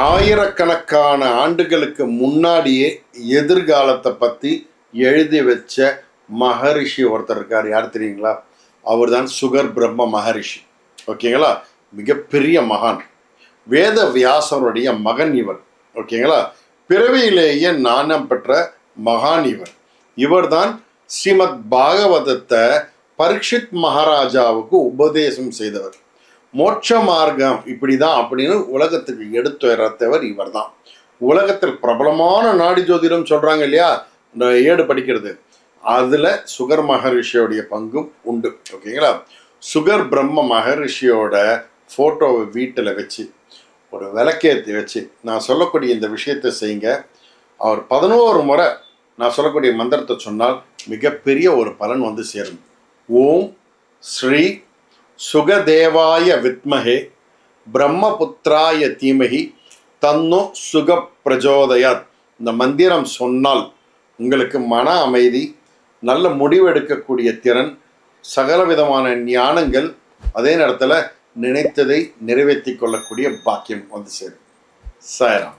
ஆயிரக்கணக்கான ஆண்டுகளுக்கு முன்னாடியே எதிர்காலத்தை பற்றி எழுதி வச்ச மகரிஷி ஒருத்தர் இருக்கார். யார் தெரியுங்களா? அவர் தான் சுகர் பிரம்ம மகரிஷி. ஓகேங்களா? மிகப்பெரிய மகான். வேத வியாசருடைய மகன் இவர். ஓகேங்களா? பிறவியிலேயே ஞானம் பெற்ற மகான் இவர். இவர்தான் ஸ்ரீமத் பாகவதத்தை பரீட்சித் மகாராஜாவுக்கு உபதேசம் செய்தவர். மோட்ச மார்க்கம் இப்படிதான் அப்படின்னு உலகத்துக்கு எடுத்துரைத்தவர் இவர் தான். உலகத்தில் பிரபலமான நாடி ஜோதிடம் சொல்றாங்க இல்லையா, இந்த ஏடு படிக்கிறது, அதுல சுகர் மகரிஷியோடைய பங்கும் உண்டு. ஓகேங்களா? சுகர் பிரம்ம மகரிஷியோட போட்டோவை வீட்டில் வச்சு ஒரு விளக்கேற்றி வச்சு நான் சொல்லக்கூடிய இந்த விஷயத்தை செய்யுங்க. அவர் 11 முறை நான் சொல்லக்கூடிய மந்திரத்தை சொன்னால் மிகப்பெரிய ஒரு பலன் வந்து சேரும். ஓம் ஸ்ரீ சுகதேவாய வித்மஹே பிரம்மபுத்திராய தீமகி தன்னோ சுக பிரஜோதயாத். இந்த மந்திரம் சொன்னால் உங்களுக்கு மன அமைதி, நல்ல முடிவெடுக்கக்கூடிய திறன், சகல விதமான ஞானங்கள், அதே நேரத்தில் நினைத்ததை நிறைவேற்றி கொள்ளக்கூடிய பாக்கியம் வந்து சேரும். சாயராம்.